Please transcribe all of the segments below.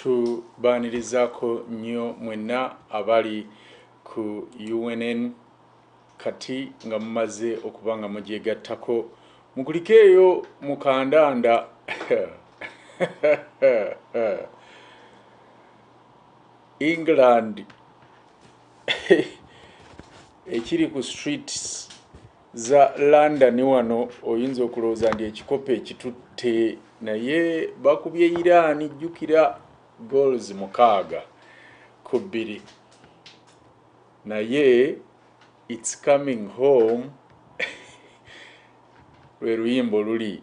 tubanirizaako nnyo mwenna abali ku UNN kati nga mumaze okuba nga mugyegattako mukulikeeyo mukandanda England ekiri ku streets za London wano oyinza okulowooza ndi ekikopo ekitutte naye bakubye Iran jjukira goals 6-2 naye it's coming home lwe luyimba luli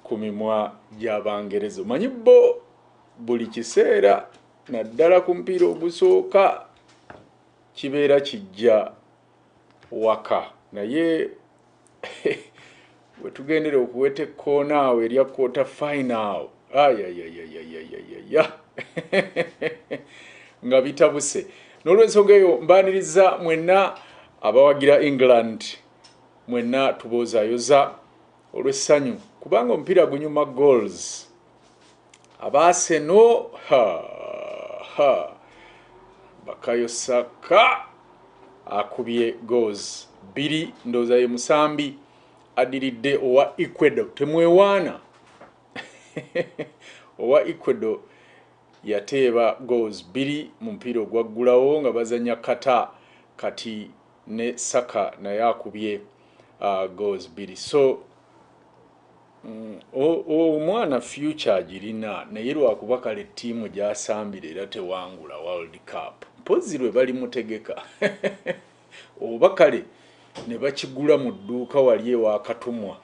ku mimwa gy'Abangereza. Manyi bo buli kiseera naddala ku mpiira ogusooka kibeera kijja waka naye wetugendera okuweta ekkoona awo erya quarter final nga bitabuse. N'olw'ensonga eyo mbaaniriza mwenna abawagira England mwenna tuboozayoza olw'essanyu kubanga omupiira gunyuma goals. Abaaseno Bakayo Saka akubye goals 2 ndowooza ye musambi adiridde owa Ecuador. Temwewaana owa Ecuador yateeba goals 2 mu mupiira ogwaggulawo nga bazanya kata kati ne Saka naye akubye goals 2. So omwana future agirina naye lwakuba kale ttiimu gy'asambira era tewangula World Cup mpozi lwe bali mutegeka oba kale ne bakigula mu dduuka wali ewakatumwa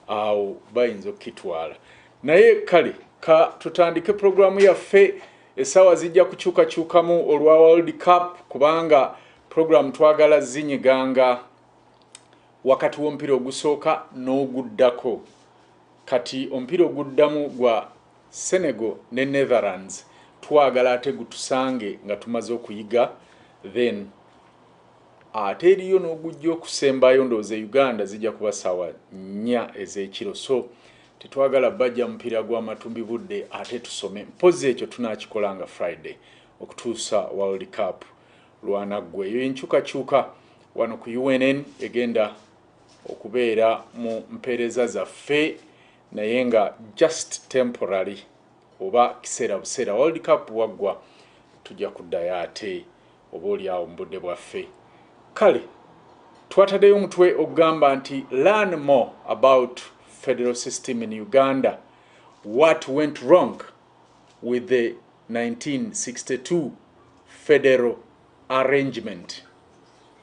awo bayinza okukitwala. Naye kale ka tutandike programu yaffe essaawa zijja kukyukakyukamu olwa World Cup kubanga programu twagala zinyiganga wakati w'omupiira ogusooka n'oguddako. Kati omupiira oguddamu gwa Senegal ne Netherlands twagala ate gutusange nga tumaze okuyiga then ate eriyo n'ogujja okusembayo ndowooza Uganda zijja kuba ssaawa 4 ez'ekiro. So tetwagala bajja mupiira gw'amatumbi budde ate tusome mpozi ekyo tunaakikola nga Friday okutuusa World Cup lwanaggwe. Eyo enkyukakyuka wano ku UNN egenda okubeera mu mpeereza zaffe naye nga just temporary oba kiseera buseera. World Cup waggwa tujja kuddayo ate oba oliawo mu budde bwaffe. Kale twataddeyo omutwe okugamba nti learn more about federal system in Uganda, what went wrong with the 1962 federal arrangement.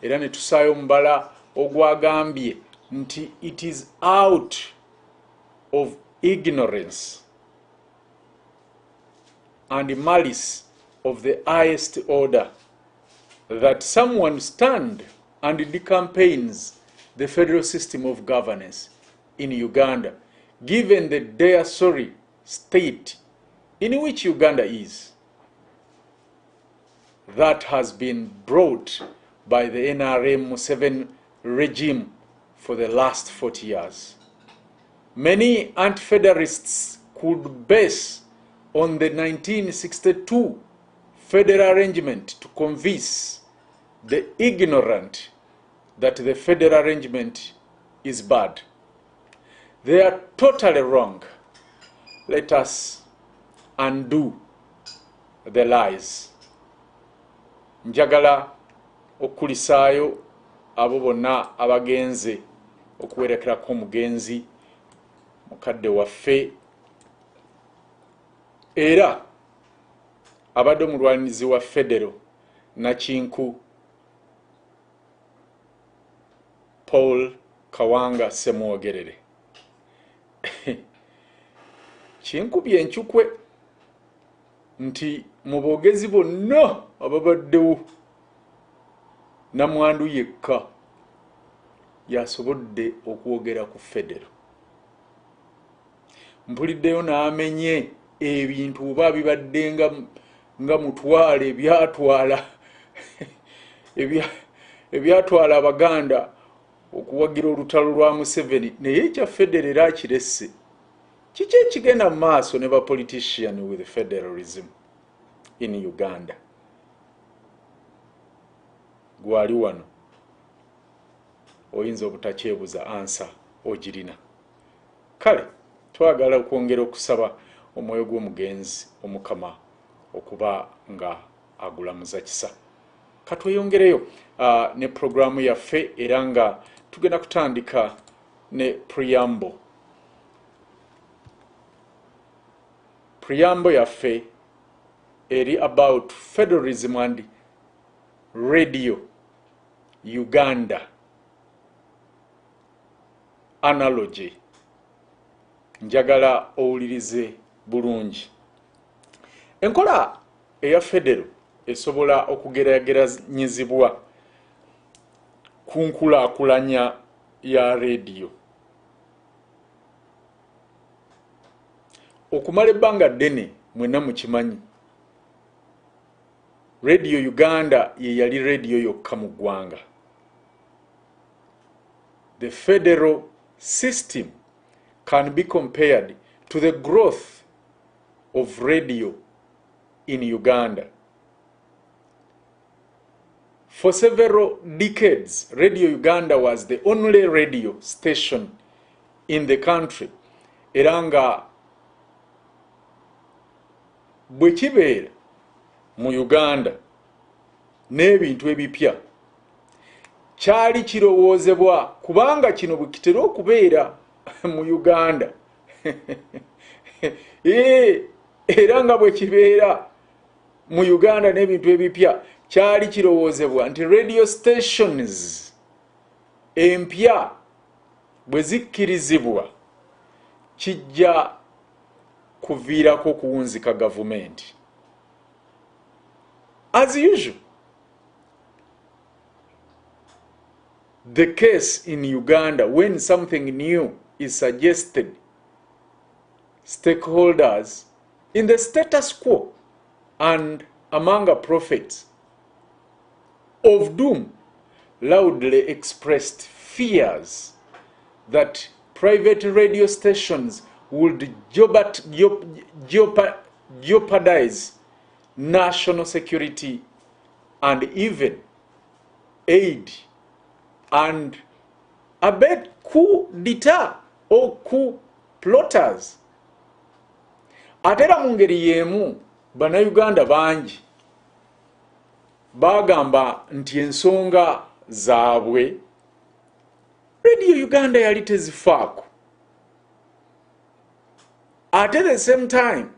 Era ne tusaayo mbala ogwagambye nti it is out of ignorance and malice of the highest order that someone stand and decampaigns the federal system of governance in Uganda, given the dire sorry state in which Uganda is, that has been brought by the NRM Museveni regime for the last 40 years. Many anti-federalists could base on the 1962 federal arrangement to convince the ignorant that the federal arrangement is bad. They are totally wrong. Let us undo the lies. Njagala okulisaayo abo bonna abagenze okuwerekerako omugenzi mukadde waffe era abadde omulwanizi wa federo Nakinku Paul Kawanga Semwogerere. Kinkubye enkyukwe nti mu boogezi bonna ababaddewo namwandu yekka yasobodde okwogera ku federo. Mpuliddeyo n'amenye ebintu oba bibadde nga mutwala ebyatwala Abaganda okuwagira olutalo lwa Museveni naye ekya federo era akiresse. Kiki ekigenda mu maaso ne ba politician with federalism? in Uganda. Gwali wano oyinza obutakyebuza ansa ogirina. Kale twagala okwongera okusaba omwoyo gw'omugenzi omukama okuba nga agulamuza kisa. Katweyongereyo ne programu yaffe era nga tugenda kutandika ne preamble. Preamble yaffe eri about federalism and radio Uganda analogy. Njagala owulirize bulungi. Enkola eya federo esobola okugeraageranyizibwa ku nkulaakulanya ya radio. Okumala ebbanga ddene mwenna mukimanyi radio Uganda ye yali radio yokka mu ggwanga. The federal system can be compared to the growth of radio in Uganda. For several decades, Radio Uganda was the only radio station in the country. Era nga bwe kibeera mu Uganda n'ebintu ebipya kyali kirowoozebwa kubanga kino bwe kitera okubeera mu Uganda era nga bwe kibeera mu Uganda n'ebintu ebipya kyali kirowoozebwa nti radio stations empya bwe zikkirizibwa kijja kuviirako kuwunzika gavumenti. As usual, the case in Uganda, when something new is suggested, stakeholders in the status quo and among the prophets of doom loudly expressed fears that private radio stations would jeopardize national security and even aid and abet coup d'etat or coup plotters. Atera mu ngeri y'emu bannayuganda bangi bagamba nti ensonga zaabwe Radio Uganda yali tezifaako. At the same time,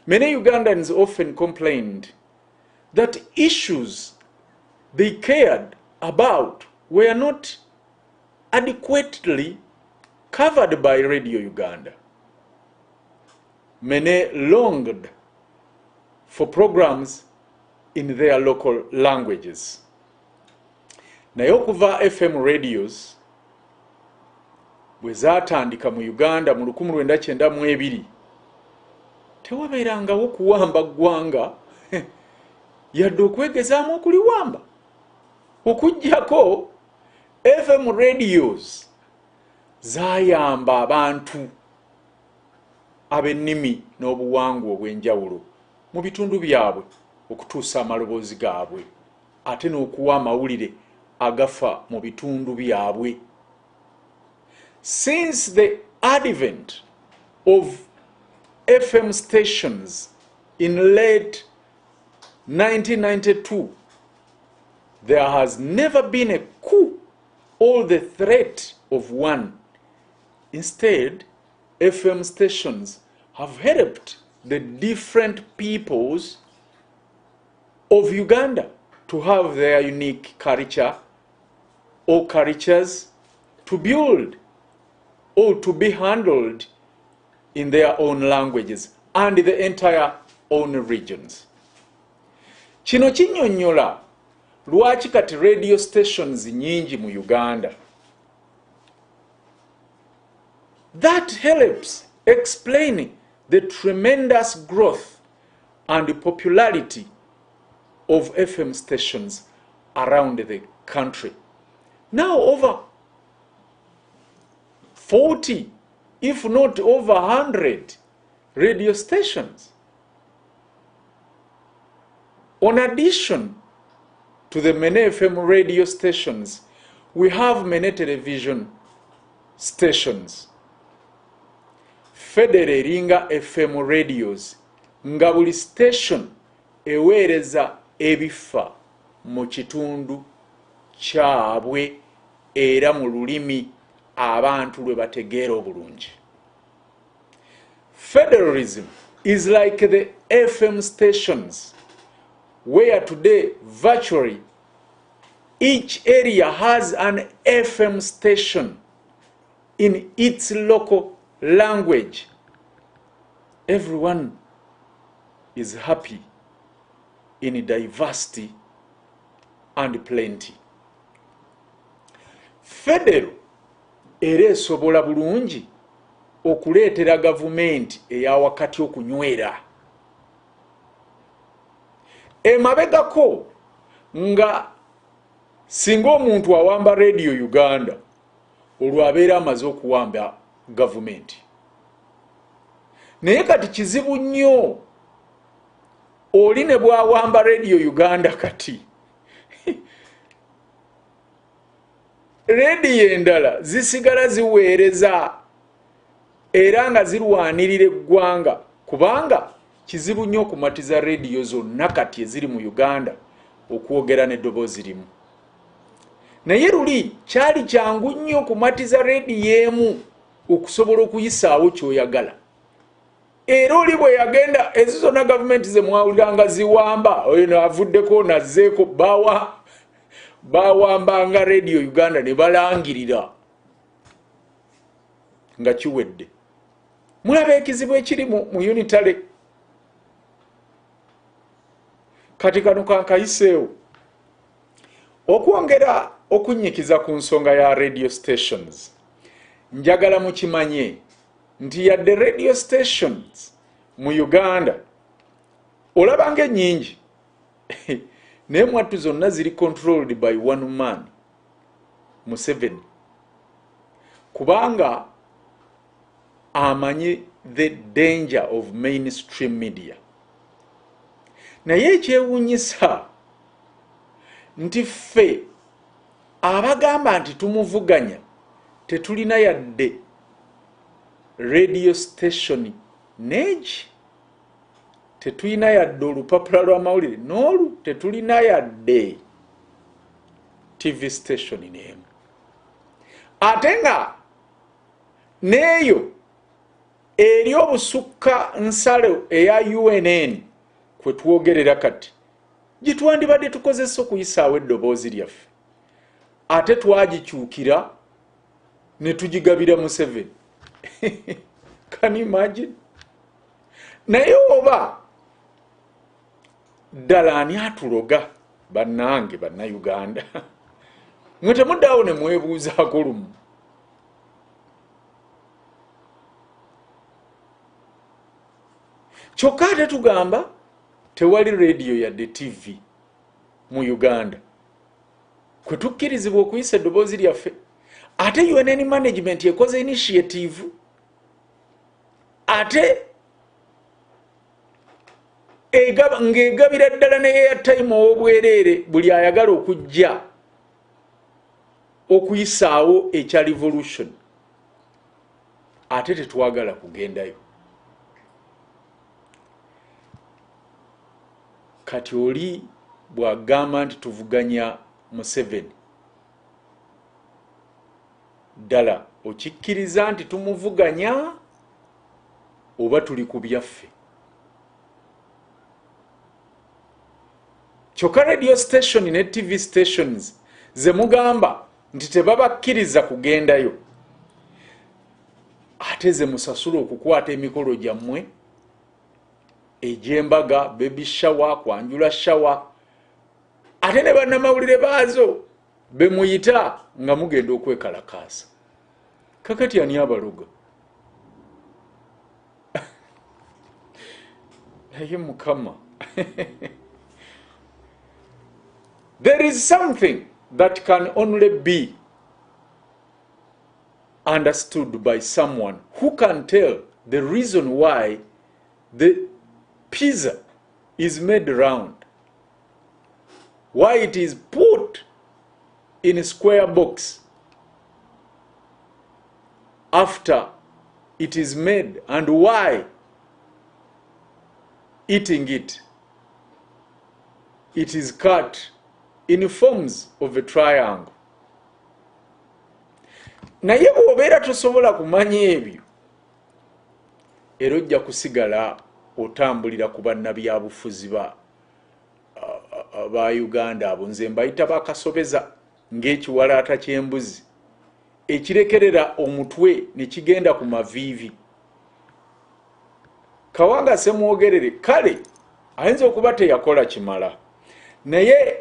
many Ugandans often complained that issues they cared about were not adequately covered by Radio Uganda. Many longed for programs in their local languages. Naye okuva FM radios bwe zaatandika mu Uganda mu 1992 tewabeerangawo kuwamba ggwanga yadde okwegezaamu okuliwamba okuggyako FM radios zaayamba abantu ab'ennimi n'obuwangwa obw'enjawulo mu bitundu byabwe okutuusa amaloboozi gaabwe ate n'okuwa amawulire agafa mu bitundu byabwe. Since the advent of FM stations in late 1992, there has never been a coup or the threat of one. Instead, FM stations have helped the different peoples of Uganda to have their unique culture or cultures to build or to be handled in their own languages and the entire own regions. Kino kinnyonnyola lwaki kati radio stations nyingi mu Uganda. That helps explain the tremendous growth and popularity of FM stations around the country. Now over 40, if not over 100 radio stations On addition to the many FM radio stations, we have many television stations. Federe eringa FM radios nga buli station eweereza ebifa mu kitundu kyabwe era mu lulimi abantu lwe bategeera obulungi. Federalism is like the FM stations where today virtually each area has an FM station in its local language. Everyone is happy in diversity and plenty. Federal era esobola bulungi okuleetera gavumenti eya wakati okunywera. Emabegako nga singa omuntu awamba Radio Uganda olwo abeera amaze okuwamba gavumenti. Naye kati kizibu nnyo oli ne bw'awamba Radio Uganda kati radio endala zisigala ziweereza era nga zirwanirira eggwanga kubanga kizibu nnyo okumatiza radio zonna kati eziri mu Uganda okwogera n'eddoboozi limu. Naye luli kyali kyangu nnyo okumatiza radio emu okusobola okuyisaawo ky'oyagala. Era oli bwe yagenda ezo zonna gavumenti ze mwawuliranga ziwamba oyo avuddeko nazzeeko bawambanga Radio Uganda ne balangirira nga kiwedde. Mulaba ekizibu ekiri mu unitale. Kati kano kankayiseewo okwongera okunnyikiza ku nsonga ya radio stations. Njagala mukimanye nti yadde radio stations mu Uganda olabanga ennyingi naye mwattu zonna ziri controlled by one man, Museveni, kubanga amanyi the danger of mainstream media. Naye ekyewuunyisa nti ffe abagamba nti tumuvuganya tetulina yadde radio station neegi, tetulina yadde olupapula lw'amawulire n'olu tetulina yadde TV station n'emu. Ate nga n'eyo eri obusukka nsalo eya UNN kwe twogerera kati gitwandibadde tukozesa okuyisaawo eddoboozi lyaffe ate twagikyukira ne tugigabira Museveni. Can you imagine? Naye oba ddala ani atuloga bannange bannayuganda mwe temuddawo ne mwebuuzaako lumu. Kyokka ate tugamba tewali radio yadde TV mu Uganda kwe tukkirizibwa okuyisa eddoboozi lyaffe. Ate UNN management ekoze initiative ate ng'egabira ddala ne airtime ow'obwereere buli ayagala okujja okuyisaawo ekya revolution. Ate tetwagala kugendayo. Kati oli bw'agamba nti tuvuganya Museveni ddala okikkiriza nti tumuvuganya oba tuli ku byaffe? Kyokka radio station ne TV stations ze mugamba nti tebabakkiriza kugendayo ate ze musasula okukwata emikolo gyammwe egy'embaga, baby shower, kwanjula shower, ate ne bannamawulire baazo be muyita nga mugenda okwekalakaasa. Kakati ani abaloga? Naye Mukama. There is something that can only be understood by someone who can tell the reason why the pizza is made round why it is put in a square box after it is made, and why eating it is cut in forms of a triangle. Naye bw'obeera tosobola kumanya ebyo, era ojja kusigala otambulira ku bannabyabufuzi ba Uganda abo nze mbayita bakasobeza ng'ekiwalaata ky'embuzi ekirekerera omutwe ne kigenda ku maviivi. Kawanga semwogerere kale ayinza okuba teyakola kimala, naye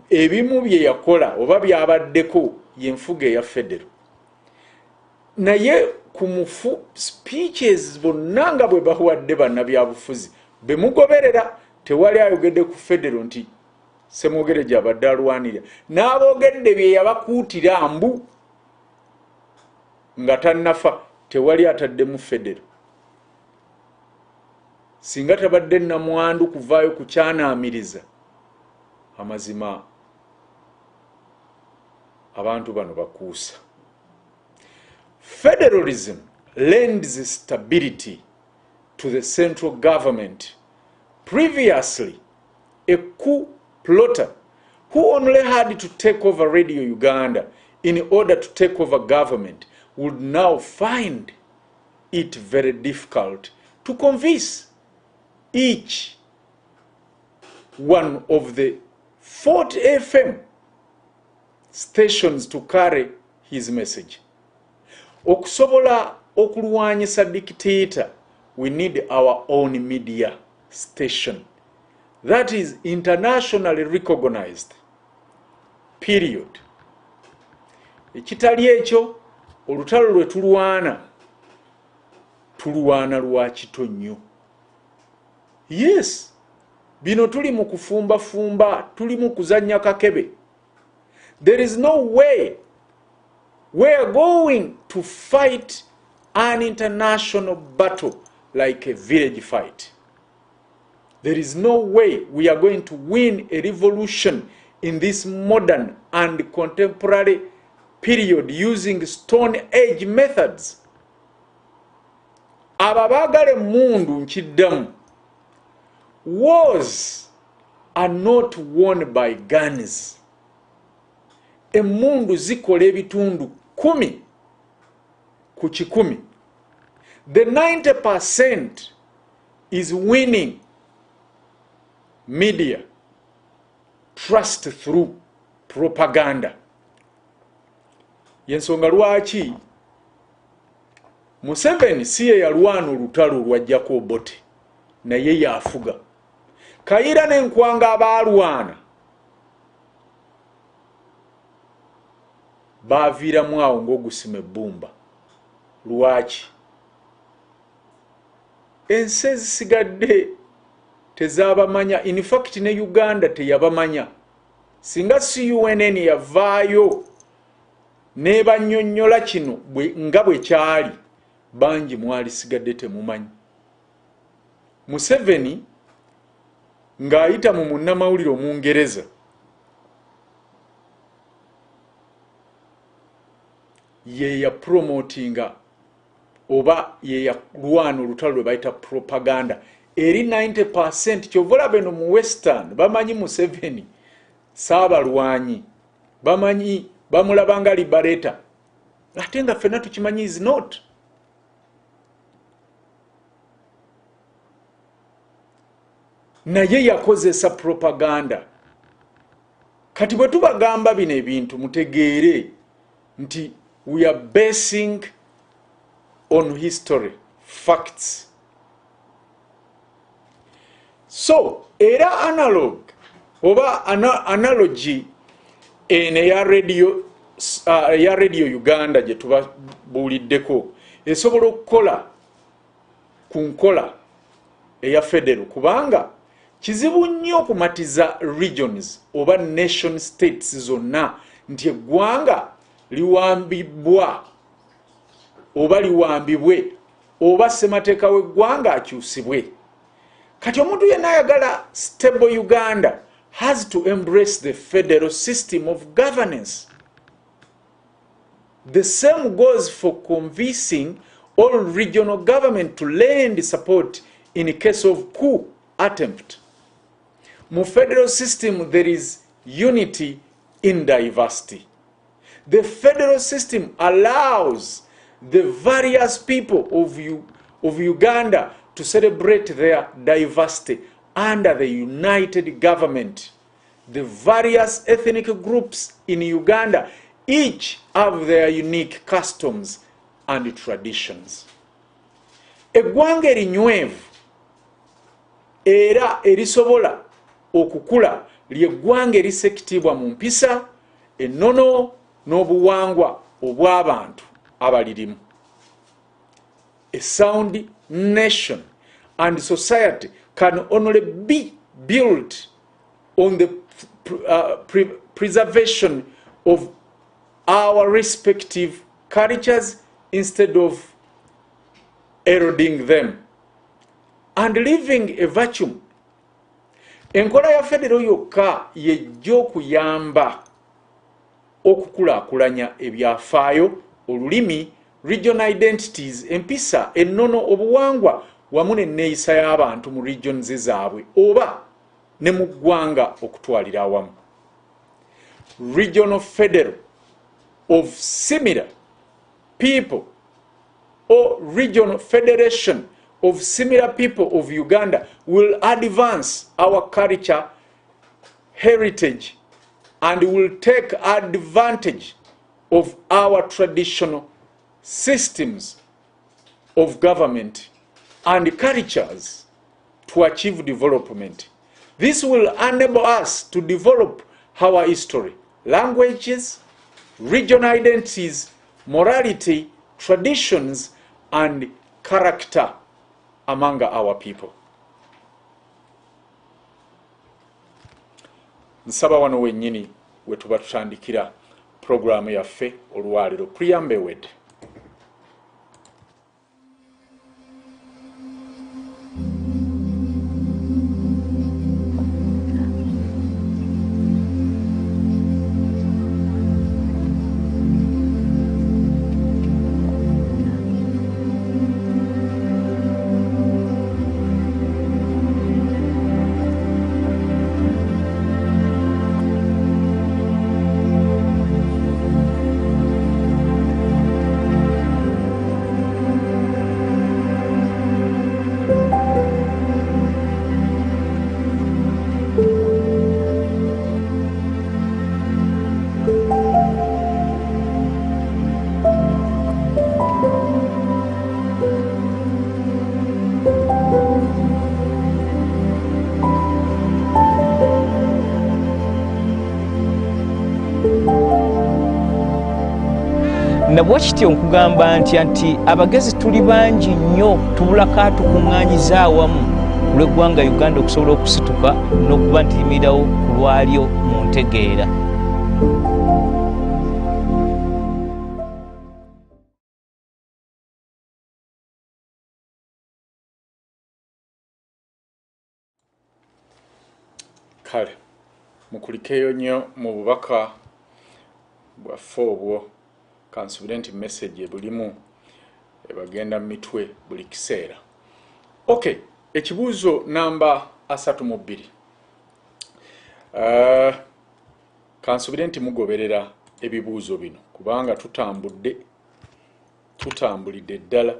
ebimu bye yakola oba byabaddeko y'enfuga eya federo. Naye ku mufu speeches bonna nga bwe bawadde bannabyabufuzi bemugoberera, tewali ayogedde ku federo nti semwogere gy'abadde alwanirira, n'aboogedde bye yabakuutira mbu nga tannafa tewali ataddemu federo. Singa tabadde namwandu kuvaayo ku kyanaamiriza, amazima abantu bano bakuusa. Federalism lends stability to the central government. Previously, a coup plotter who only had to take over Radio Uganda in order to take over government would now find it very difficult to convince each one of the 40 FM stations to carry his message. Okusobola okulwanyisa dictator, we need our own media station that is internationally recognized. Period. Ekitali ekyo olutalo lwe tulwana lwa kitonnyo. Yes, bino tuli mu kufumba tuli mu kuzanya kakebe. There is no way we are going to fight an international battle like a village fight. There is no way we are going to win a revolution in this modern and contemporary period using Stone Age methods. Ababagale mundu nkiddamu. Wars are not won by guns. Emundu zikola ebitundu 10 ku 10. The 90% is winning media trust through propaganda. Yensonga lwaki Museveni siye yalwana olutalo lwa GGYAKO-OBUCU naye yafuga. Kayira n'enkwanga abalwana baviiramu awo ng'ogusima ebbumba. Lwaki? Ensi ezisigadde tezabamanya. In fact ne Uganda teyabamanya. Singa CNN yavaayo n'ebanyonnyola kino nga bwe kyali, bangi mwali sigadde temumanyi. Museveni ng'ayita mu munnamawulire Omungereza ye ya promotinga oba ye ya lwana olutalo lwe bayita propaganda eri 90%. Kyovola beno mu Western bamanyi Museveni saabalwanyi, bamanyi bamulaba nga liberator, ate nga ffenna tukimanyi is not. Naye yakozesa propaganda. Kati bwe tubagamba bino ebintu mutegeere nti we are basing on history, facts. So, era analog oba analogy ene ya radio Uganda gye tubabuuliddeko esobola okukola ku nkola eya federo, kubanga kizibu nnyo okumatiza regions oba nation states zonna nti eggwanga liwambibwa oba liwambibwe oba ssemateeka w'eggwanga akyusibwe. Kati omuntu yenna ayagala stable Uganda has to embrace the federal system of governance. The same goes for convincing all regional government to lend support in case of coup attempt. Mu federal system there is unity in diversity. The federal system allows the various people of Uganda to celebrate their diversity under the united government. The various ethnic groups in Uganda each have their unique customs and traditions. Eggwanga erinywevu era erisobola okukula ly'eggwanga erisekitibwa mu mpisa ennono n'obuwangwa obw'abantu abalirimu. A sound nation and society can only be built on the preservation of our respective cultures instead of eroding them and leaving a vacuum. Enkola ya federo yokka yejja okuyamba okukulaakulanya ebyafaayo, olulimi, regional identities, empisa, ennono, obuwangwa wamu n'enneeyisa y'abantu mu regions zaabwe oba ne mu ggwanga okutwalira awamu. Regional federal of similar people or regional federation of similar people of Uganda will advance our culture, heritage, and will take advantage of our traditional systems of government and cultures to achieve development. This will enable us to develop our history, languages, regional identities, morality, traditions, and character among our people. Nsaba wano wennyini we tuba tutandikira programu yaffe olwaliro. Preamble word. Nabwakityo nkugamba nti abagezi tuli bangi nnyo tubulako atukuŋŋaanyiza awamu lw'eggwanga Uganda okusobola okusituka n'okuba nti limirirawo ku lwalyo mu ntegeera. Kale mukulikeyo nnyo mu bubaka bwaffe obwo kansubire nti message ebulimu ebagenda mitwe buli kiseera. Okay, ekibuuzo namba 32. Kansubire nti mugoberera ebibuuzo bino kubanga tutambulidde ddala.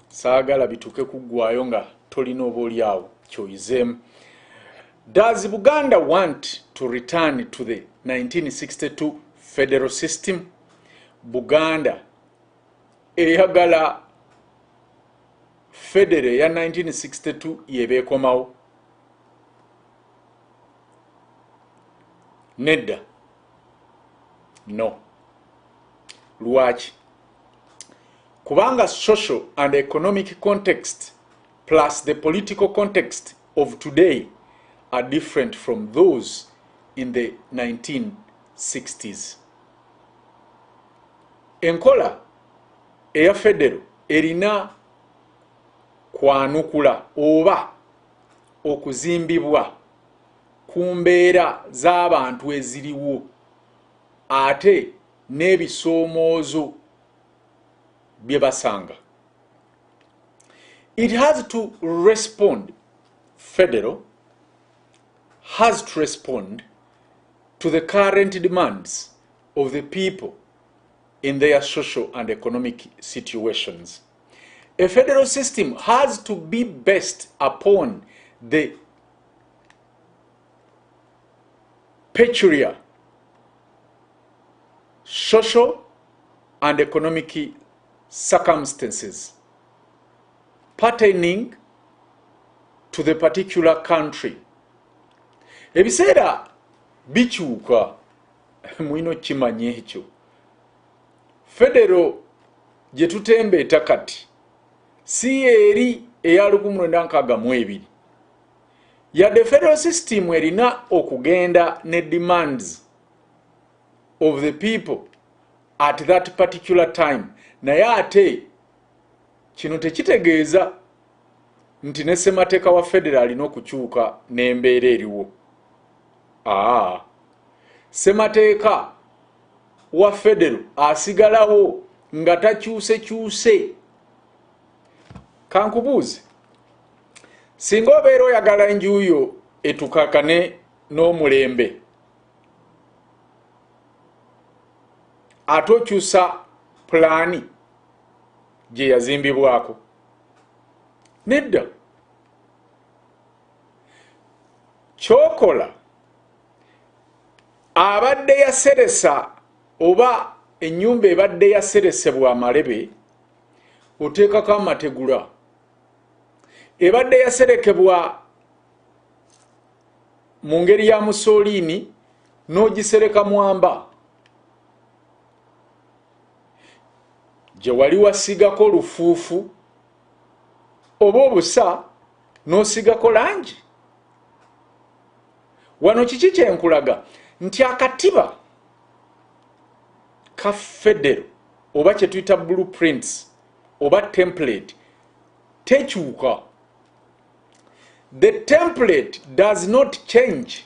Saagala bituuke kuggwayo nga tolina oba oli awo kyoyizeemu. Does Buganda want to return to the 1962 federal system? Buganda eyagala federe ya 1962 yebeekomawo? Nedda. No. Lwaki? Kubanga social and economic context plus the political context of today are different from those in the 1960s. Enkola eya federo erina kwanukula oba okuzimbibwa ku mbeera z'abantu eziriwo ate n'ebisoomoozo bye basanga. It has to respond, federal has to respond to the current demands of the people in their social and economic situations. A federal system has to be based upon the peculiar social and economic circumstances pertaining to the particular country. Ebiseera bikyuka mwino kimanye ekyo. Federal gye tutembeeta kati si eri eya 1962 yadde federal system erina okugenda ne demands of the people at that particular time, naye ate kino tekitegeeza nti ne ssemateeka wa federal alina okukyuka n'embeera eriwo. Ssemateeka wa federal asigalawo nga takyuse. Kankubuuze, singa obeera oyagala enjuuyo etukakane n'omulembe ate okyusa pulaani gye yazimbibwako? Nedda. Kyokola abadde yaseresa oba ennyumba ebadde yaseresebwa amalebe oteekako amategula, ebadde yaserekebwa mu ngeri ya Mussolini n'ogisereka mwamba, gye wali wasigako lufuufu oba obusa n'osigako langi. Wano kiki kyenkulaga nti akatiba ka federal oba kye tuyita blueprints oba template tekyuka. The template does not change.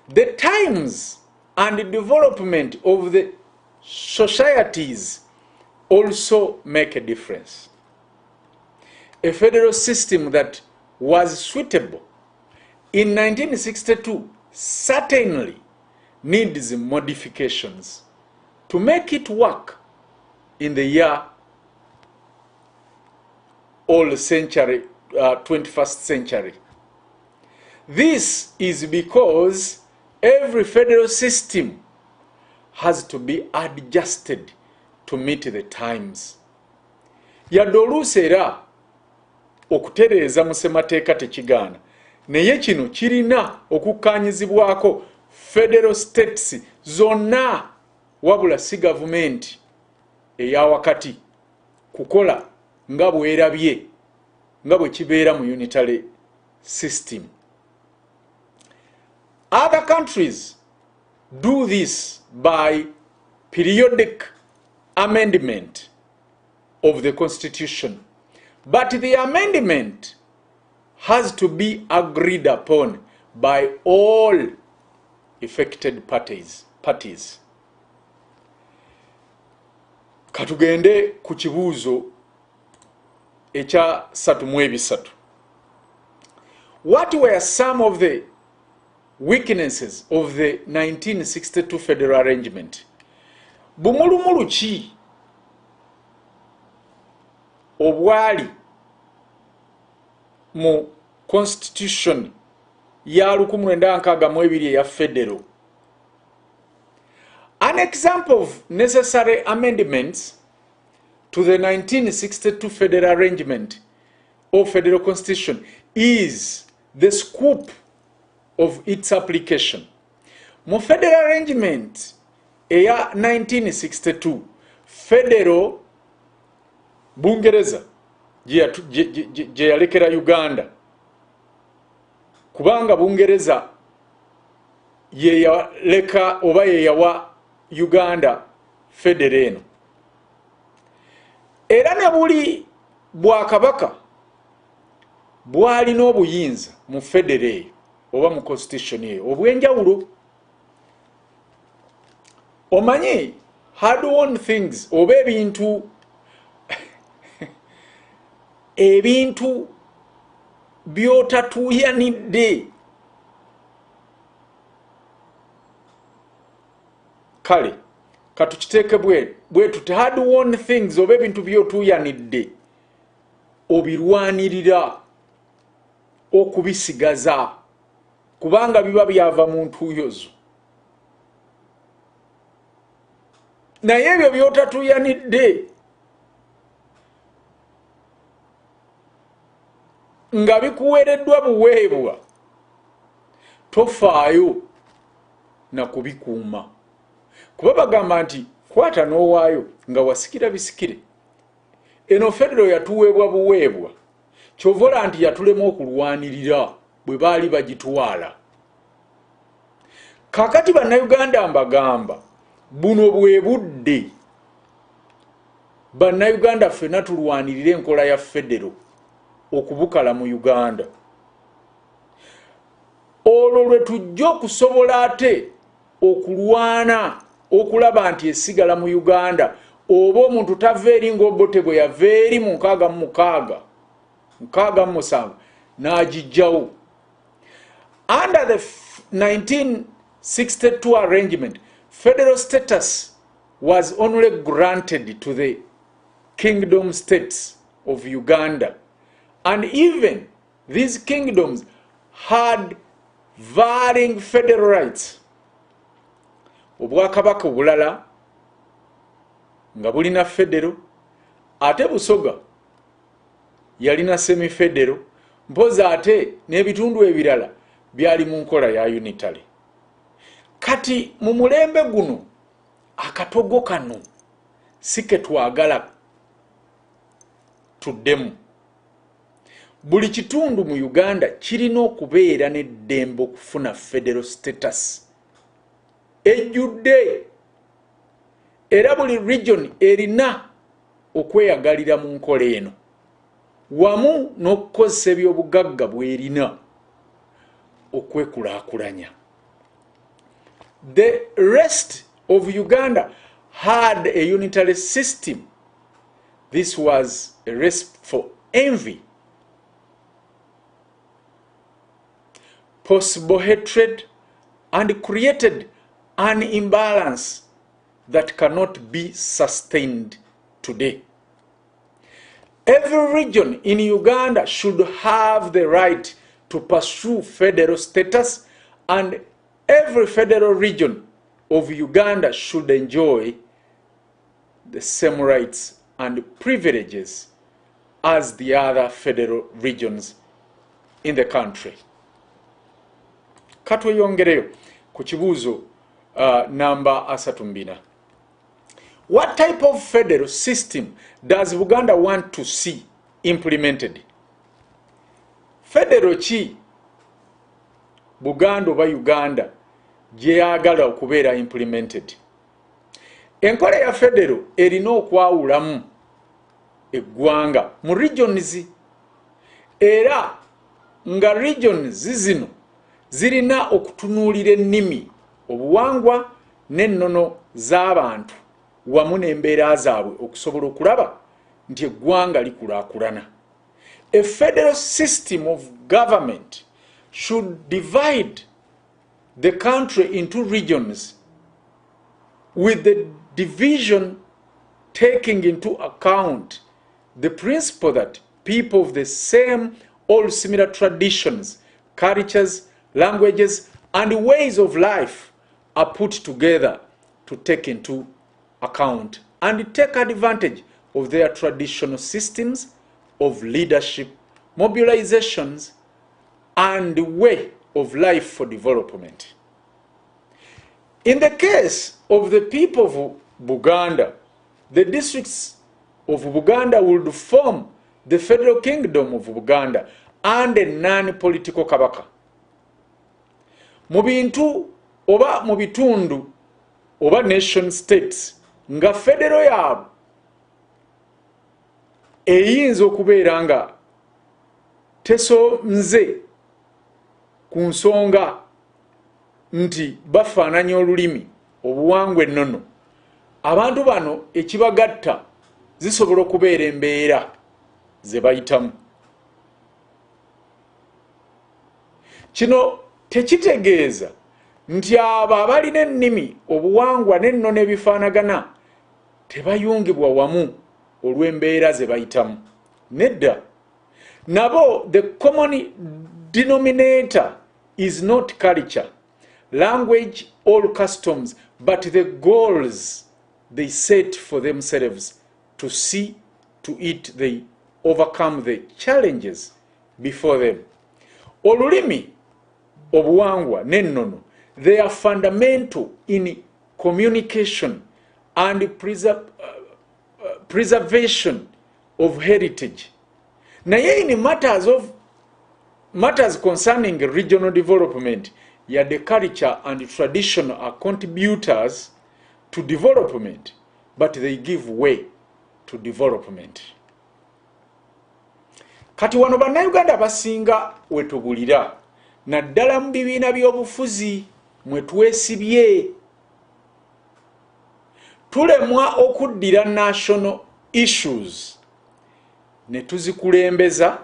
The times and the development of the societies also make a difference. A federal system that was suitable in 1962 certainly needs modifications to make it work in the year or century, 21st century. This is because every federal system has to be adjusted to meet the times. Yadde oluusi era okutereeza mu ssemateeka tekigaana, naye kino kirina okukkaanyizibwako federal states zonna wabula si gavumenti eya wakati kukola nga bwerabye nga bwe kibeera mu unitary system. Other countries do this by periodic amendment of the constitution, but the amendment has to be agreed upon by all affected parties. Katugende ku kibuuzo ekya 3 What were some of the weaknesses of the 1962 federal arrangement? Bumulumulu ki obwali mu constitution ya 1962 ya federal? An example of necessary amendments to the 1962 federal arrangement or federal constitution is the scope of its application. Mu federal arrangement eya 1962 federal Bungereza gye yalekera Uganda, kubanga Bungereza ye yaleka oba ye yawa Uganda federal eno. Era ne buli Bwakabaka bwali n'obuyinza mu federal eyo oba mu constitution eyo obwenjawulo. Omanyi hard won things oba ebintu byotatuyanidde kale katukiteeke bwe tuti hard won things oba ebintu byotuyanidde obirwanirira okubisigaza kubanga biba byava mu ntuuyozo. Naye ebyo byotatuyanidde nga bikuweereddwa buweebwa tofaayo na kubikuuma kuba bagamba nti kwata n'owaayo nga wasikira bisikire. Eno federo yatuweebwa buweebwa kyovola nti yatulema okulwanirira bwe baali bagitwala. Kakati bannayuganda mbagamba buno bwe budde bannayuganda ffenna tulwanirire enkola ya federo okubukala mu Uganda. Olwo lwe tujja okusobola ate okulwana okulaba nti esigala mu Uganda oba omuntu tava eri ng'Obote bwe yava eri mu 67 n'agijjawo. Under the 1962 arrangement, federal status was only granted to the kingdom states of Uganda, and even these kingdoms had varying federal rights. Obwakabaka obulala nga bulina federo ate Busoga yalina semi federo mpoza ate n'ebitundu ebirala byali mu nkola ya unitary. Kati mu mulembe guno akatogo kano sike twagala tuddemu. Buli kitundu mu Uganda kirina okubeera n'eddembe okufuna federal status ejjudde era buli region erina okweyagalira mu nkola eno wamu n'okukozesa ebyobugagga bwerina okwekulaakulanya. The rest of Uganda had a unitary system. This was a recipe for envy, possible hatred, and created an imbalance that cannot be sustained today. Every region in Uganda should have the right to pursue federal status, and every federal region of Uganda should enjoy the same rights and privileges as the other federal regions in the country. Katweyongereyo ku kibuuzo namba 32. What type of federal system does Uganda want to see implemented? Federal ki Buganda oba Uganda gyeyagala okubeera implemented? Enkola ya federal erina okwawulamu eggwanga mu regions, era nga regions zino zirina okutunuulira ennimi, obuwangwa n'ennono z'abantu wamu n'embeera zaabwe okusobola okulaba nti eggwanga likulaakulana. A federal system of government should divide the country into regions, with the division taking into account the principle that people of the same or similar traditions, cultures, languages, and ways of life are put together to take into account and take advantage of their traditional systems of leadership, mobilizations, and way of life for development. In the case of the people of Buganda, the districts of Buganda would form the federal kingdom of Buganda and a non-political kabaka. Mu bintu oba mu bitundu oba nation states nga federal yaabwe eyinza okubeera nga tesonze ku nsonga nti bafaananya olulimi obuwangwa ennono, abantu bano ekibagatta zisobola okubeera embeera ze bayitamu. Kino tekitegeeza nti abo abalina ennimi obuwangwa n'ennono ebifaanagana tebayungibwa wamu olw'embeera ze bayitamu. Nedda, nabo the common denominator is not culture, language or customs, but the goals they set for themselves to see to it they overcome the challenges before them. Olulimi obuwangwa n'ennono, they are fundamental in communication and preservation of heritage. Naye in matters concerning regional development, the culture and tradition are contributors to development, but they give way to development. Kati wano bannayuganda basinga wetubulira naddala mu bibiina by'obufuzi mwe twesibye, tulemwa okuddira national issues ne tuzikulembeza,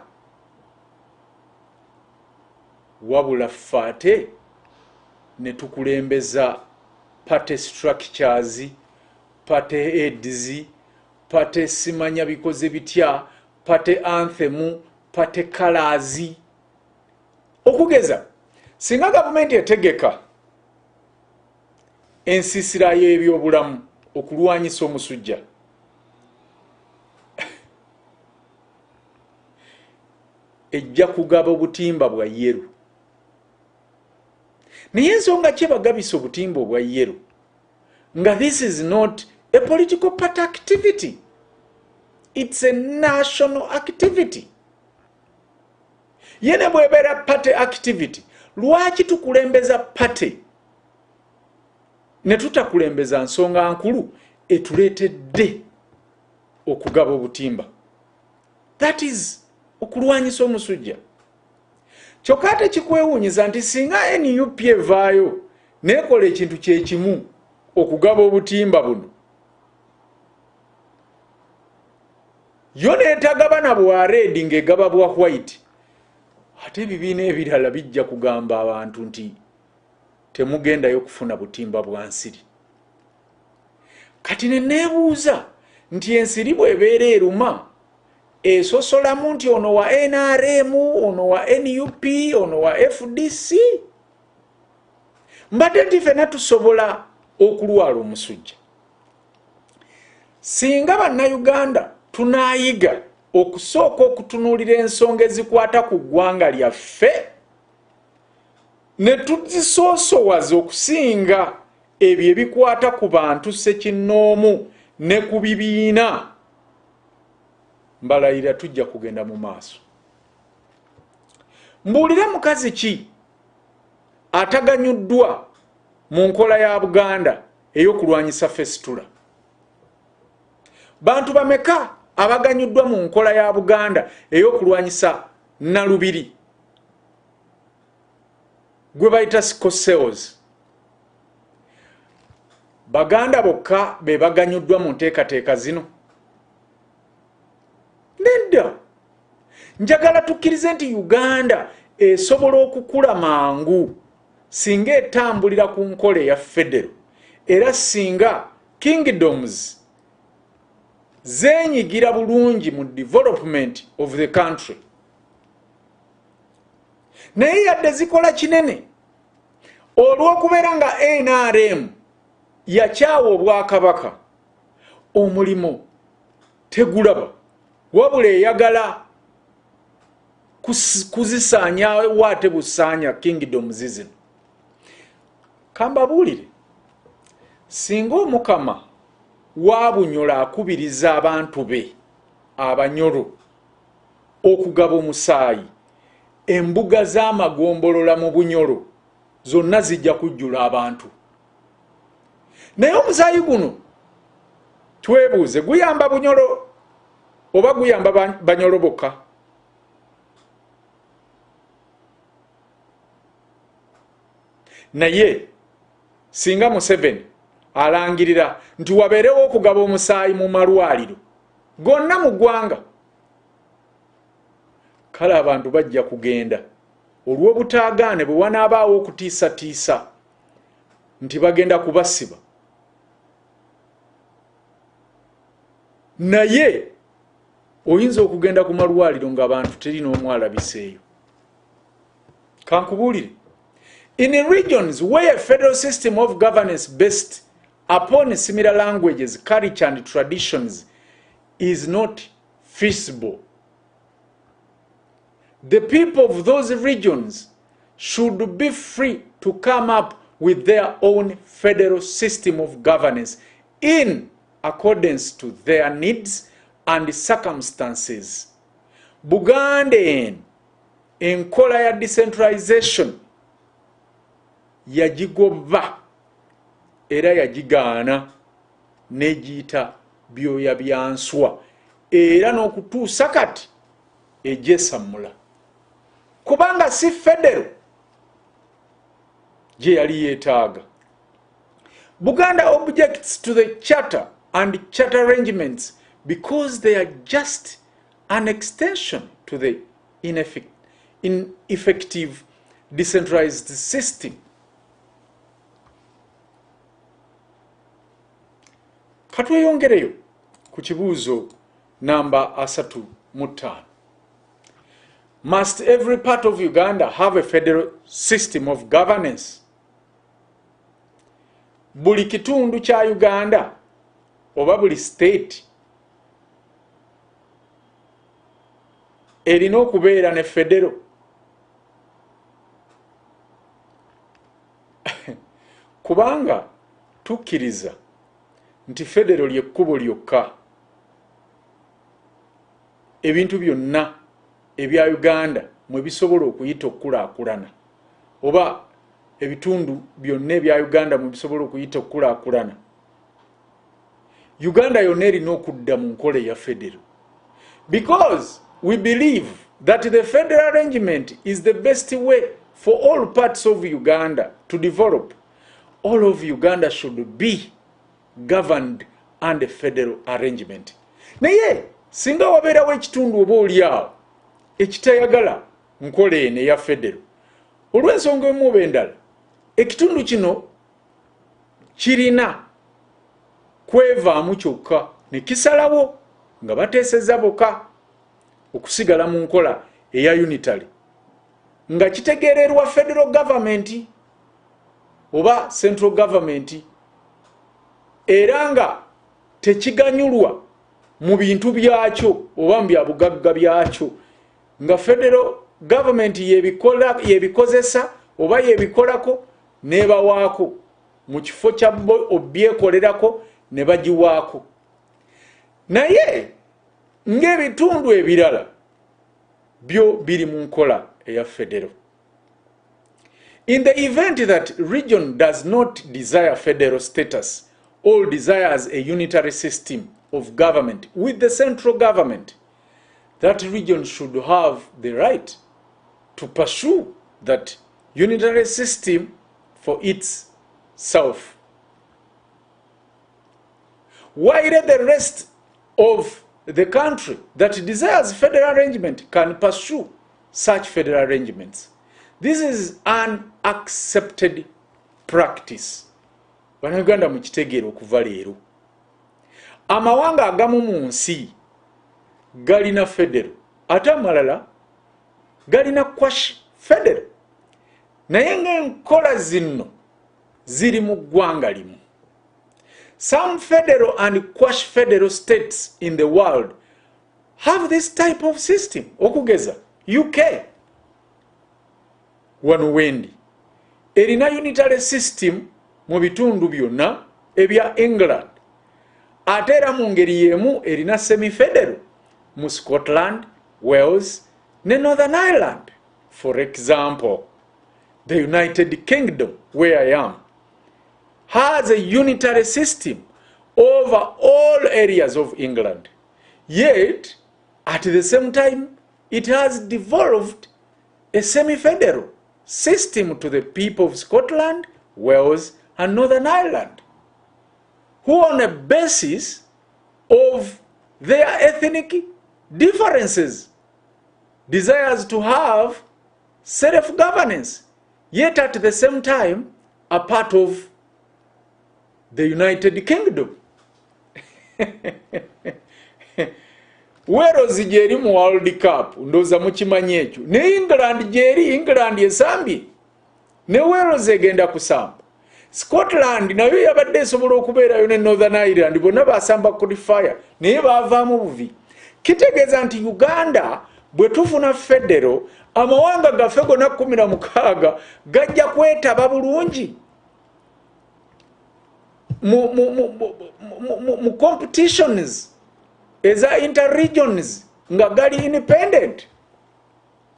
wabula fate ne tukulembeza party structures, party heads, party simanya bikoze bitya, party anthem, party colors. Okugeza singa gavumenti etegeka ensisira y'ebyobulamu okulwanyisa omusujja, ejja kugaba obutimba bwa yero. Naye ensonga ki bagabisa obutimba obwa yero nga this is not a political party activity, it's a national activity. Yene bwebera party activity, lwaki tukulembeza party ne tutakulembeza nsonga nkulu etuleetedde okugaba obutimba? That is okulwanyisa omusujja. Kyokka ate kikwewuunyiza nti singa NUP evaayo nekola ekintu kyekimu okugaba obutimba buno, yo neetagaba na bwa red ng'egaba bwa white, ate ebibiina ebirala bijja kugamba abantu nti temugendayo kufuna butimba bwa nsiri. Kati ne neebuuza nti ensiri bw'ebeera eruma esosolamu nti ono wa NRM, ono wa NUP, ono wa FDC. Mbadde nti ffenna tusobola okulwala omusujja singa bannayuganda tunaayiga okusooka okutunuulira ensonga ezikwata ku ggwanga lyaffe ne tuzisoosowaza okusinga ebyo ebikwata ku bantu ssekinnoomu ne ku bibiina. Mbalayira tujja kugenda mu maaso. Mbuulire mukazi ki ataganyuddwa mu nkola ya Buganda ey'okulwanyisa festula? Bantu bameka abaganyuddwa mu nkola ya Buganda ey'okulwanyisa Nalubiri gwe bayita Scoseos? Baganda bokka be baganyuddwa mu nteekateeka zino? Nedda. Njagala tukkirize nti Uganda esobola okukula mangu singa etambulira ku nkola ya federo, era singa kingdoms zenyigira bulungi mu development of the country. Naye yadde zikola kinene olw'okubeera nga NRM yakyawa obwakabaka, omulimo tegulaba, wabula eyagala kuzisaanya waate busaanya kingdoms zino. Kambabuulire, singa Omukama w'Abunyola akubiriza abantu be Abanyoro okugaba omusaayi, embuga z'amagombolola mu Bunyoro zonna zijja kujjula abantu. Naye omusaayi guno twebuuze guyamba Bunyoro oba guyamba Banyoro bokka? naye singa Museveni alangirira nti wabeerewo okugaba omusaayi mu malwaliro gonna mu ggwanga, kale abantu bajja kugenda olw'obutaagaane bwe wanaabaawo okutiisatiisa nti bagenda kubasiba. Naye oyinza okugenda ku malwaliro ng'abantu teri n'omu alabiseeyo. Kankubuulire, in regions where a federal system of governance based upon similar languages, culture and traditions is not feasible, the people of those regions should be free to come up with their own federal system of governance in accordance to their needs and circumstances. Buganda enkola ya decentralization yagigoba era yagigaana negiyita byoya byanswa era n'okutuusa kati egyesammula kubanga si federo gye yali yeetaaga. Buganda objects to the charter and charter arrangements because they are just an extension to the ineffective decentralized system. Katweyongereyo ku kibuuzo namba 35. Must every part of Uganda have a federal system of governance? Buli kitundu kya Uganda oba buli state erina okubeera ne federo? Kubanga tukkiriza nti federo lyekkubo lyokka ebintu byonna ebya Uganda mwe bisobola okuyita okukulaakulana, oba ebitundu byonna ebya Uganda mwe bisobola okuyita okukulaakulana. Uganda yonna erina okudda mu nkola ya federo, because we believe that the federal arrangement is the best way for all parts of Uganda to develop. All of Uganda should be governed under federal arrangement. Naye singa wabeerawo ekitundu oba oliawo ekitayagala nkola eno eya federo, olw'ensonga emu oba endala, ekitundu kino kirina kwevaamu kyokka ne kisalawo nga bateeseza boka okusigala mu nkola eya unitary, nga kitegeererwa federal government oba central government, era nga tekiganyulwa mu bintu byakyo oba mu bya bugagga byakyo, nga federal government yebikozesa oba yebikolako nebawaako mu kifo kya obyekolerako ne bagiwaako. Naye ng'ebitundu ebirala byo biri mu nkola eya federo. In the event that region does not desire federal status or desires a unitary system of government with the central government, that region should have the right to pursue that unitary system for itself, while the rest of the country that desires federal arrangement can pursue such federal arrangements. This is an accepted practice. Bannayuganda mukitegeera okuva leero. Amawanga agamu mu nsi galina federo, ate amalala galina quash federo. Naye ng'enkola zino ziri mu ggwanga limu. Some federal and quash federal states in the world have this type of system. Okugeza UK wano wendi erina unitary system mu bitundu byonna ebya England, ate era mu ngeri yemu erina semi-federal mu Scotland, Wales ne Northern Ireland. For example, the United Kingdom, where I am, has a unitary system over all areas of England. Yet, at the same time, it has developed a semi-federal system to the people of Scotland, Wales, and Northern Ireland, who on a basis of their ethnic differences desires to have self-governance, yet at the same time are part of the United Kingdom. Wales jeri mu World Cup ndoza mukimanyi ekyo, ne England jeri, England esambye, ne Wales egenda kusamba. Scotland nayo yabadde esobola okubeerayo ne Northern Ireland, bonna basamba qualifier naye baavaamu buvi. Kitegeeza nti Uganda bwe tufuna federal, amawanga gaffe gonna 16 gajja kwetaba bulungi mu competitions eza interregions nga gali independent.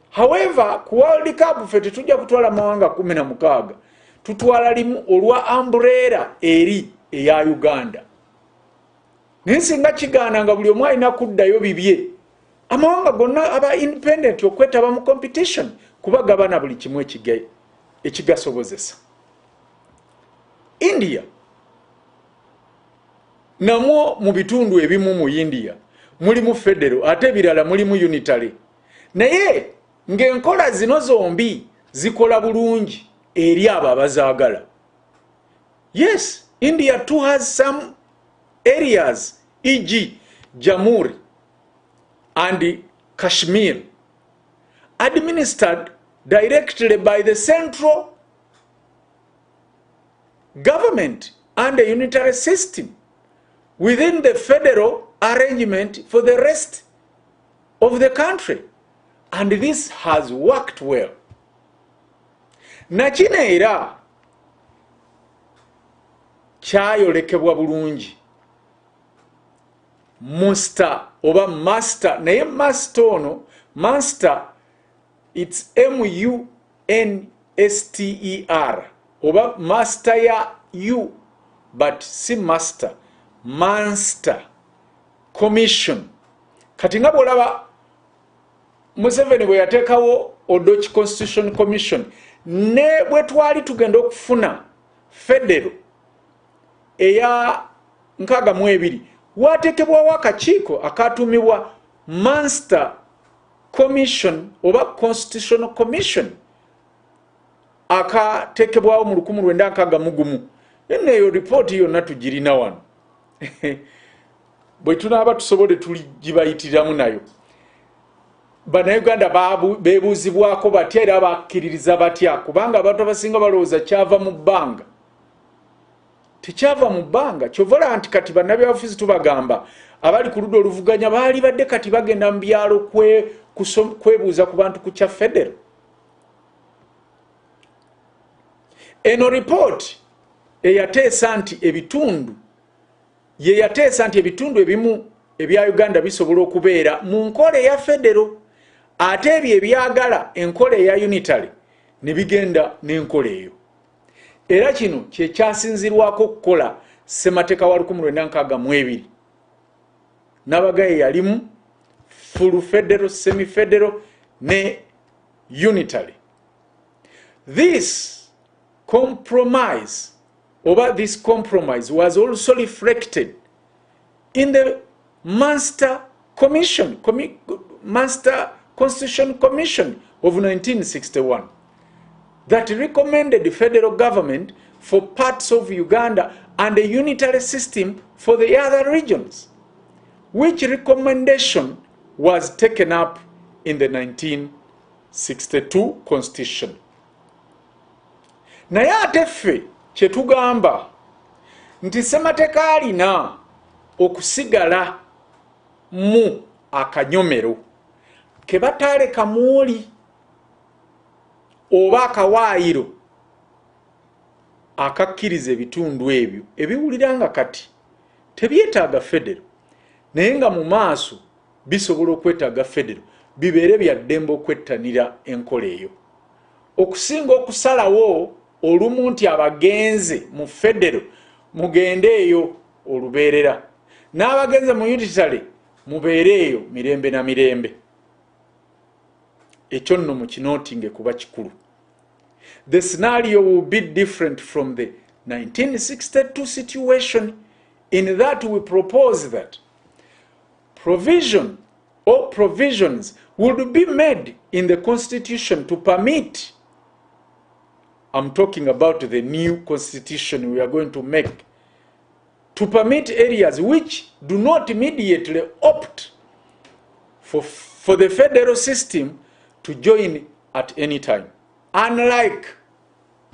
However, ku World Cup ffe tetujja kutwala mawanga 16, tutwala limu olwa umbrella eri eya Uganda. Ninsinga kigaana nga buli omu alina kuddayo bibye, amawanga gonna aba independent okwetaba mu competition kuba gabana buli kimu ekigasobozesa. India namwo mu bitundu ebimu mu India mulimu federal ate ebirala mulimu unitary, naye ng'enkola zino zombi zikola bulungi eri abo abazaagala. Yes, India too has some areas, e.g. Jammu and Kashmir, administered directly by the central government and a unitary system within the federal arrangement for the rest of the country. And this has worked well. Nakino era kyayolekebwa bulungi. Muster oba master, naye master ono, master, it's M-U-N-S-T-E-R, oba master ya U, but si master, Munster Commission. Kati nga bw'olaba Museveni bwe yateekawo Odochi Constitution Commission, ne bwe twali tugenda okufuna federal eya 62, wateekebwawo akakiiko akatumibwa Munster Commission oba Constitutional Commission akateekebwawo mu 1961. Eyo report yonna tugirina wano. Bwe tunaaba tusobole tuligibayitiramu nayo. Bannayuganda beebuuzibwako batya era bakkiririza batya, kubanga abantu abasinga balowooza kyava mu bbanga. Tekyava mu bbanga. Kyovola nti kati bannabyabufuzi tubagamba abali ku ludda oluvuganya baali badde kati bagenda mu byalo kwebuuza ku bantu ku kya federal. Eno report eyateesa nti ebitundu ebimu ebya Uganda bisobola okubeera mu nkola eya federal, ate ebyo ebyagala enkola eya unitary ne bigenda n'enkola eyo. Era kino kye kyasinzirwako okukola ssemateeka wa 1962. Nabagaye yalimu full federal, semi-federal ne unitary. This compromise was also reflected in the Munster Constitution Commission of 1961 that recommended the federal government for parts of Uganda and a unitary system for the other regions, which recommendation was taken up in the 1962 Constitution. Naye ate ffe kye tugamba nti ssemateeka alina okusigala mu akanyomero ke bataaleka mwoli oba akawaayiro akakkiriza ebitundu ebyo ebiwulira nga kati tebyetaaga federal, naye nga mu maaso bisobola okwetaaga federal, bibeere bya ddembe okwettanira enkola eyo, okusinga okusalawo olumu nti abagenze mu federal mugende eyo olubeerera, n'abagenze mu unitary mubeere eyo mirembe na mirembe. Ekyo nno mu kinootinge kuba kikulu. The scenario will be different from the 1962 situation, in that we propose that provision or provisions would be made in the Constitution to permit, I'm talking about the new Constitution we are going to make, to permit areas which do not immediately opt for the federal system to join at any time, unlike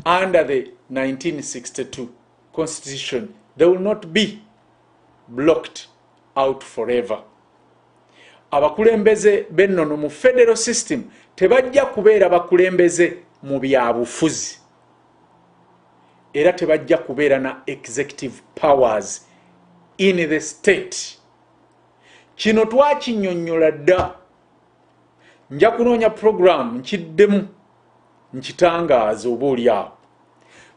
under the 1962 Constitution. They will not be blocked out forever. Abakulembeze bennono mu federal system tebajja kubeera bakulembeze mu byabufuzi, era tebajja kubeera na executive powers in the state. Kino twakinnyonnyola dda, nja kunoonya program nkiddemu nkitangaaza oba oliawo.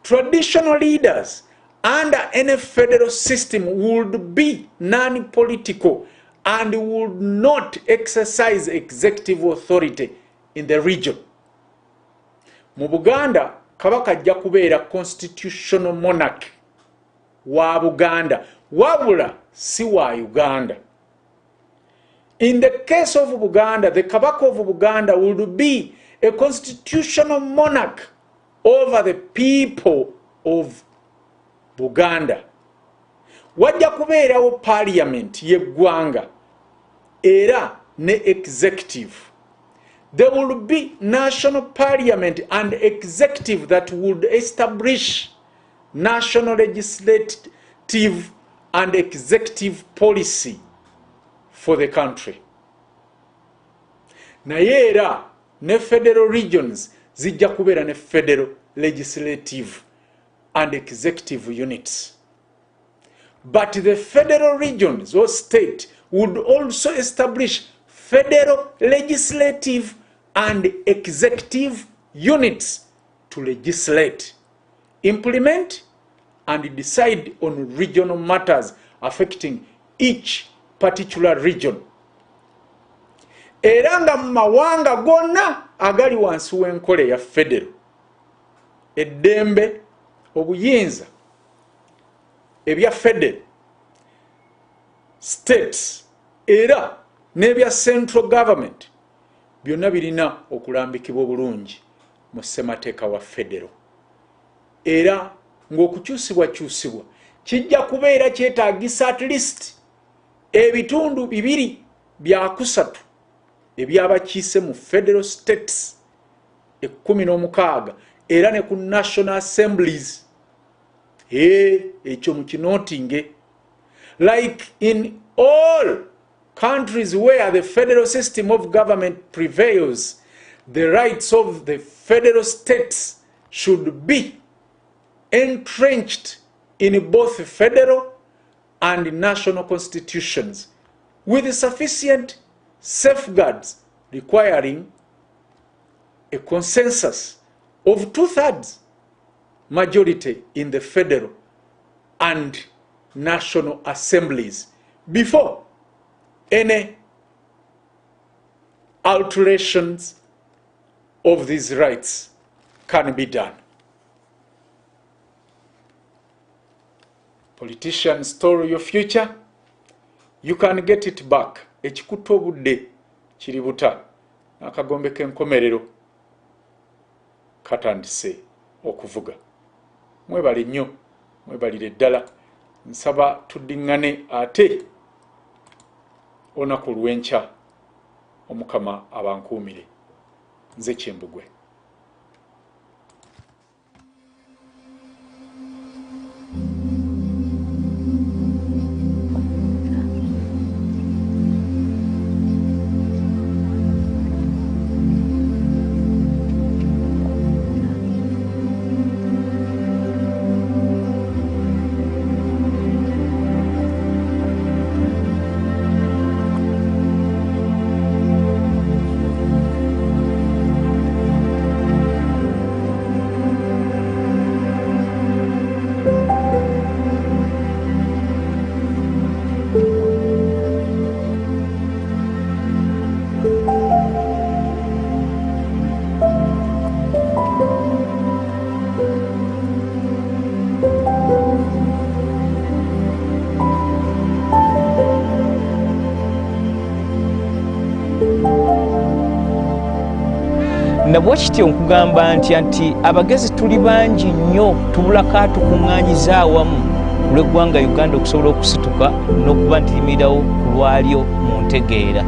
Traditional leaders under any federal system would be non-political and would not exercise executive authority in the region. Mu Buganda, Kabaka ajja kubeera constitutional monarch wa Buganda, wabula si wa Uganda. In the case of Buganda, the Kabaka of Buganda would be a constitutional monarch over the people of Buganda. Wajja kubeerawo parliament y'eggwanga era ne executive. There will be national parliament and executive that would establish national legislative and executive policy for the country. Naye era ne federal regions zijja kubeera ne federal legislative and executive units. But the federal regions or state would also establish federal legislative and executive units to legislate, implement, and decide on regional matters affecting each particular region. Era nga mu mawanga gonna agali wansi w'enkole ya federal, eddembe, obuyinza ebya federal, states era n'ebya central government byonna birina okulambikibwa bulungi mu ssemateeka wa federal. Era ng'okukyusibwakyusibwa kijja kubeera kyetaagisa at least ebitundu 2/3 ebyabakiise mu federal states 16 era ne ku national assemblies. Ekyo mukinotinge. Like in all countries where the federal system of government prevails, the rights of the federal states should be entrenched in both federal and national constitutions, with sufficient safeguards requiring a consensus of 2/3 majority in the federal and national assemblies before any alterations of these rights can be done. Politicians stole your future, you can get it back. Ekikutta obudde kiri buta, akagombe k'enkomerero katandise okuvuga. Mwebale nnyo, mwebalire ddala. Nsaba tuddiŋŋane ate olunaku lw'enkya, Omukama abankuumire. Nze Kimbugwe. nabwekityo nkugamba nti abagezi tuli bangi nnyo tubulako atukuŋŋaanyiza awamu lw'eggwanga Uganda okusobola okusituka n'okuba nti limirirawo ku lwalyo mu ntegeera.